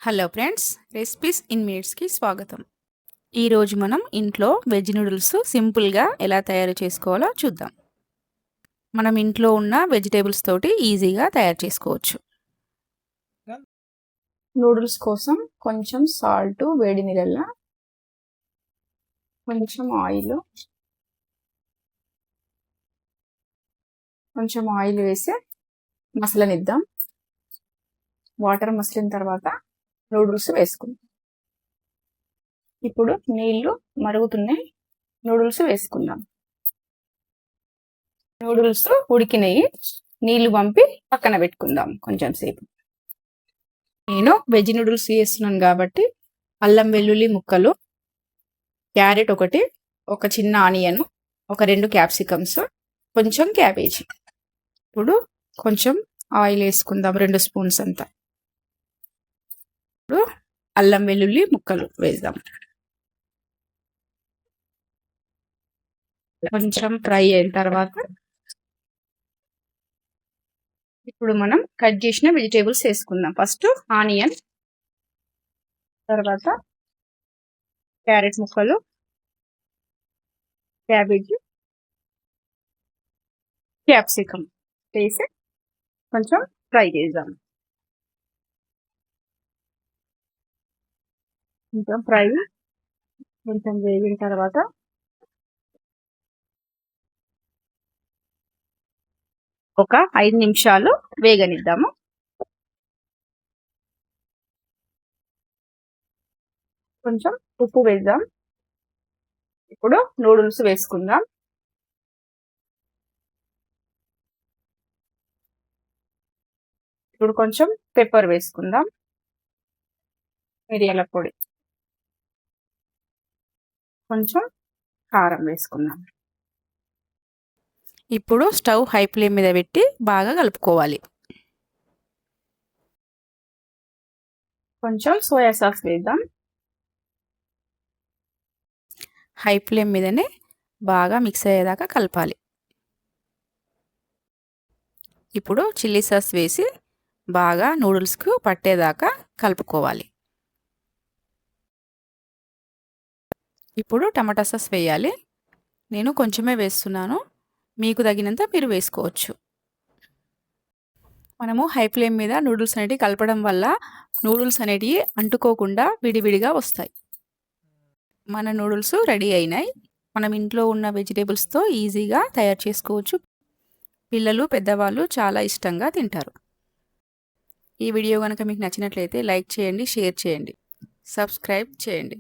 Hello friends, recipes in మినిట్స్కి స్వాగతం. ఈరోజు మనం ఇంట్లో వెజ్ నూడిల్స్ సింపుల్గా ఎలా తయారు చేసుకోవాలో చూద్దాం. మనం ఇంట్లో ఉన్న వెజిటేబుల్స్ తోటి ఈజీగా తయారు చేసుకోవచ్చు. నూడిల్స్ కోసం కొంచెం సాల్ట్, వేడి నీళ్ళల్లో కొంచెం ఆయిల్ వేసి మసలనిద్దాం. వాటర్ మసిలిన తర్వాత నూడిల్స్ వేసుకుందాం. ఇప్పుడు నీళ్లు మరుగుతున్నాయి, నూడిల్స్ వేసుకుందాం. నూడిల్స్ ఉడికినాయి, నీళ్లు పంపి పక్కన పెట్టుకుందాం కొంచెం సేపు. నేను వెజ్ నూడిల్స్ చేస్తున్నాను కాబట్టి అల్లం వెల్లుల్లి ముక్కలు, క్యారెట్ ఒకటి, ఒక చిన్న ఆనియన్, ఒక 2 క్యాప్సికమ్స్, కొంచెం క్యాబేజీ. ఇప్పుడు కొంచెం ఆయిల్ వేసుకుందాం, 2 స్పూన్స్ అంతా. ఇప్పుడు అల్లం వెల్లుల్లి ముక్కలు వేద్దాం. కొంచెం ఫ్రై అయిన తర్వాత ఇప్పుడు మనం కట్ చేసిన వెజిటేబుల్స్ వేసుకుందాం. ఫస్ట్ ఆనియన్, తర్వాత క్యారెట్ ముక్కలు, క్యాబేజీ, క్యాప్సికమ్ వేసి కొంచెం ఫ్రై చేద్దాం. కొంచెం వేగిన తర్వాత ఒక 5 నిమిషాలు వేగనిద్దాము. కొంచెం ఉప్పు వేద్దాం. ఇప్పుడు నూడిల్స్ వేసుకుందాం. ఇప్పుడు కొంచెం పెప్పర్ వేసుకుందాం, మిరియాల పొడి, కొంచెం కారం వేసుకుందాం. ఇప్పుడు స్టవ్ హై ఫ్లేమ్ మీద పెట్టి బాగా కలుపుకోవాలి. కొంచెం సోయా సాస్ వేద్దాం. హై ఫ్లేమ్ మీదనే బాగా మిక్స్ అయ్యేదాకా కలపాలి. ఇప్పుడు చిల్లీ సాస్ వేసి బాగా నూడిల్స్కు పట్టేదాకా కలుపుకోవాలి. ఇప్పుడు టమాటా సాస్ వేయాలి. నేను కొంచెమే వేస్తున్నాను, మీకు తగినంత మీరు వేసుకోవచ్చు. మనము హై ఫ్లేమ్ మీద నూడిల్స్ అనేటివి కలపడం వల్ల నూడిల్స్ అనేటివి అంటుకోకుండా విడివిడిగా వస్తాయి. మన నూడిల్స్ రెడీ అయినాయి. మనం ఇంట్లో ఉన్న వెజిటేబుల్స్తో ఈజీగా తయారు చేసుకోవచ్చు. పిల్లలు, పెద్దవాళ్ళు చాలా ఇష్టంగా తింటారు. ఈ వీడియో కనుక మీకు నచ్చినట్లయితే లైక్ చేయండి, షేర్ చేయండి, సబ్స్క్రైబ్ చేయండి.